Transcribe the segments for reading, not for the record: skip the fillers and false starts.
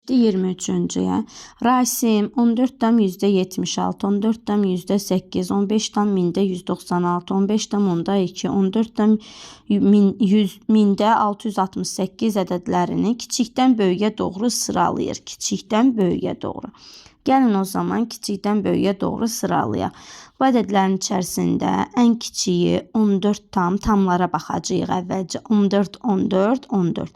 Getdi 23-cüyə. Rasim 14 tam %76, 14 tam %8, 15 tam mində 196, 15 tam onda 2, 14 tam mində 668 ədədlərini kiçikdən böyüyə doğru sıralayır. Kiçikdən böyüyə doğru. Gəlin o zaman kiçikdən böyüyə doğru sıralayaq. Bu ədədlərin içərisində ən kiçiyi 14 tamlara baxacağıq əvvəlcə. 14, 14, 14.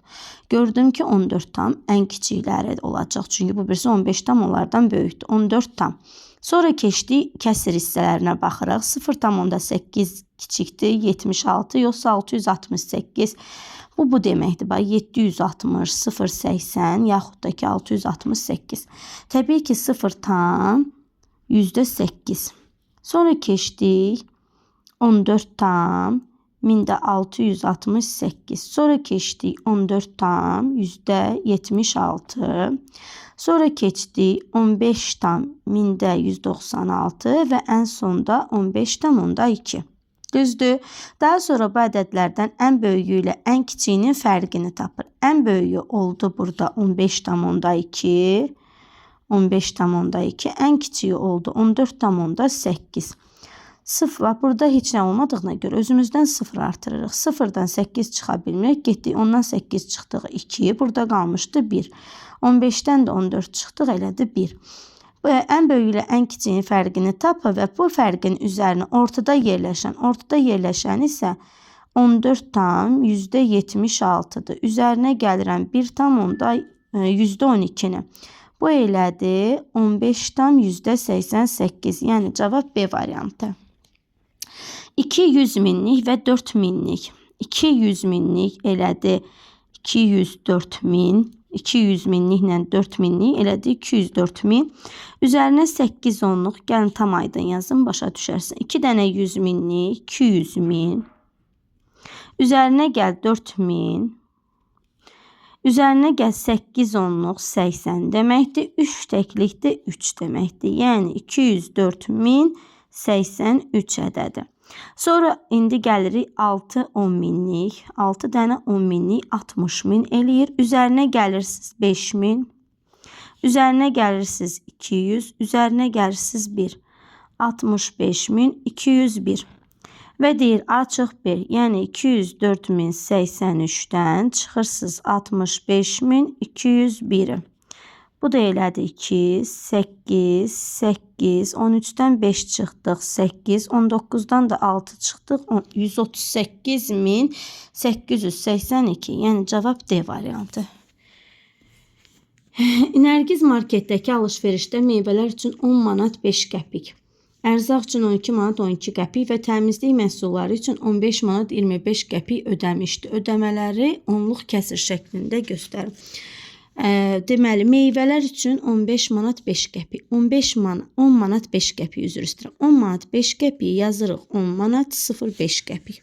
Gördüm ki 14 tam ən kiçikləri olacaq. Çünki bu birisi 15 tam onlardan böyükdür. 14 tam. Sonra keçdik kəsir hissələrinə baxırıq. 0 tam onda 8 kiçikdir. 76 yoxsa 668. Bu deməkdir. 760, 080 yaxud da ki 668. Təbii ki 0 tam %8. Sonra keçdik 14 tam mində 668. Sonra keçdik 14 tam %76. Sonra keçdik 15 tam mində 196 və ən sonda 15 tam onda 2. Düzdür. Daha sonra bu ədədlərdən ən böyüyü ilə ən kiçiyinin fərqini tapır. Ən böyüyü oldu burada 15 tam onda 2. 15 tam onda 2. Ən kiçiyi oldu 14 tam onda 8. 0 burada heç nə olmadığına görə özümüzdən 0 artırırıq. 0-dan 8 çıxa bilmirik. Getdik ondan 8 çıxdıq 2. Burada qalmışdı 1. 15-dən də 14 çıxdıq elədi 1. Ən böyük ilə ən kiçiyin fərqini tap və bu fərqin üzərinə ortada yerləşən isə 14 tam %76-dır. Üzərinə gəlirəm 1 tam onda %12-ni. Bu elədi 15 tam %88. Yəni cavab B variantı. 200 minlik və 4 minlik. 200 minlik elədi 204 min. 200 minliklə 4 minlik elədi 204 min. Üzərinə 8 onluq. Gəlin tam aydın yazın, başa düşərsin. 2 dənə 100 minlik 200 min. Üzərinə gəl 4 min. Üzərinə gəl 8 onluq 80 deməkdir. 3 təklikdə 3 deməkdir. Yəni 204 min 83 ədədi. Sonra indi gəlirik 6 10 minlik. 6 dənə 10 minlik 60 min eləyir. Üzərinə gəlirsiniz 5 min. Üzərinə gəlirsiniz 200. Üzərinə gəlirsiniz 1. 65 min 201. Və deyir açıq 1. Yəni 204 min 83-dən çıxırsınız 65 min 201-i. Bu da elədi 2, 8, 8, 13-dən 5 çıxdıq, 8, 19-dan da 6 çıxdıq, 138.882. Yəni cavab D variantı. Nərgiz marketdəki alış-verişdə meyvələr üçün 10 manat 5 qəpik, ərzaq üçün 12 manat 12 qəpik və təmizlik məhsulları üçün 15 manat 25 qəpik ödəmişdi. Ödəmələri onluq kəsir şəklində göstərir. Deməli, meyvələr üçün 15 manat 5 qəpik, 10 manat 5 qəpik üzr istəyirəm. 10 manat 5 qəpik yazırıq 10 manat 0,5 qəpik.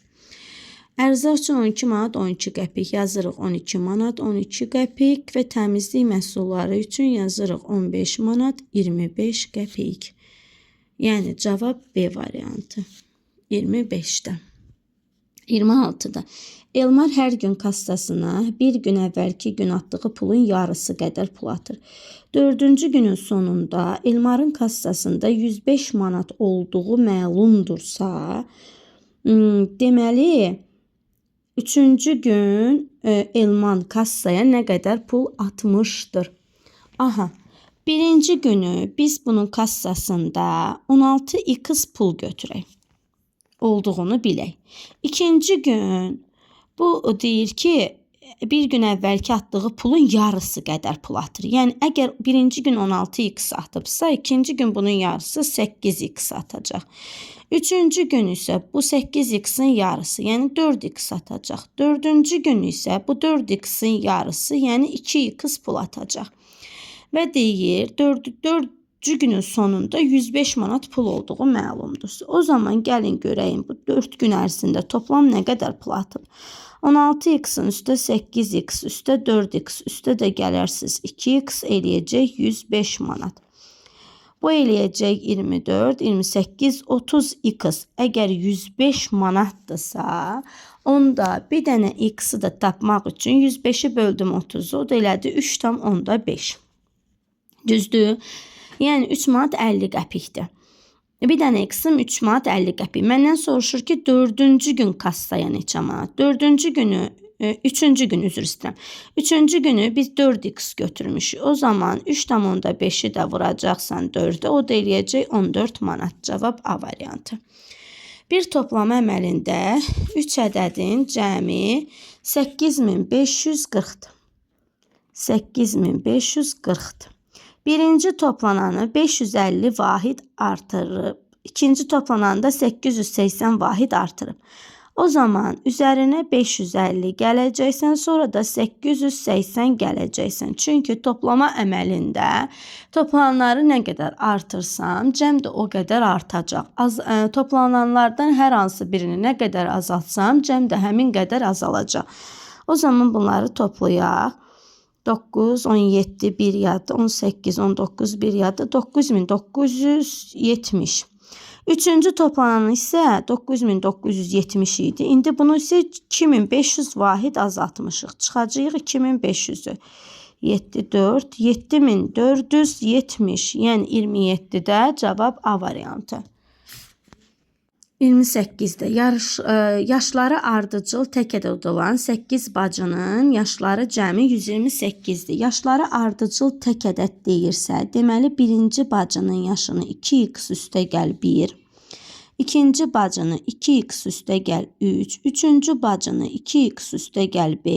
Ərzaq üçün 12 manat 12 qəpik yazırıq 12 manat 12 qəpik və təmizlik məhsulları üçün yazırıq 15 manat 25 qəpik. Yəni cavab B variantı. 25-də. 26-da. Elmar hər gün kassasına bir gün əvvəlki gün atdığı pulun yarısı qədər pul atır. 4-cü günün sonunda Elmarın kassasında 105 manat olduğu məlumdursa, deməli 3-cü gün Elman kassaya nə qədər pul atmışdır? Aha, birinci günü biz bunun kassasında 16x pul götürək. Olduğunu bilək. İkinci gün bu deyir ki, bir gün əvvəlki atdığı pulun yarısı qədər pul atır. Yəni, əgər birinci gün 16x atıbsa, ikinci gün bunun yarısı 8x atacaq. Üçüncü gün isə bu 8x-in yarısı, yəni 4x atacaq. Dördüncü gün isə bu 4x-in yarısı, yəni 2x pul atacaq. Və deyir, dördüncü günün sonunda 105 manat pul olduğu məlumdur. O zaman gəlin görəyim, bu 4 gün ərzində toplam nə qədər pul atıb? 16x-in üstə 8x, üstə 4x, üstə də gələrsiz 2x eləyəcək 105 manat. Bu eləyəcək 24, 28, 30x. Əgər 105 manatdırsa, onda bir dənə x-i də tapmaq üçün 105-i böldüm 30-u, o da elədi 3,5. Düzdür? Yəni 3 manat 50 qəpikdir. Bir dənə qism 3 manat 50 qəpik. Məndən soruşur ki, 4-cü gün kassaya neçə manat? 4-cü günü, 3-cü gün üzr istəyirəm. 3-cü günü biz 4x götürmüşük. O zaman 3,5-i də vuracaqsan 4-ə, o da eləyəcək 14 manat. Cavab A variantı. Bir toplama əməlində 3 ədədin cəmi 8540-dır. 8540-dır. Birinci toplananı 550 vahid artırıb. İkinci toplananda 880 vahid artırıb. O zaman üzərinə 550 gələcəksən, sonra da 880 gələcəksən. Çünki toplama əməlində toplananları nə qədər artırsam, cəm də o qədər artacaq. Toplananlardan hər hansı birini nə qədər azaltsam, cəm də həmin qədər azalacaq. O zaman bunları toplayaq. 9, 17, 1 yadda, 18, 19, 1 yadda, 9970. Üçüncü toplananı isə 9970 idi. İndi bunu isə 2500 vahid azaltmışıq. Çıxacağıq 2500-ü. 7, 4, 7470, yəni 27-də cavab A variantı. 28-də yaşları ardıcıl tək ədəd olan 8 bacının yaşları cəmi 128-dir. Yaşları ardıcıl tək ədəd deyirsə, deməli birinci bacının yaşını 2x üstə gəl 1, ikinci bacını 2x üstə gəl 3, üçüncü bacını 2x üstə gəl 5,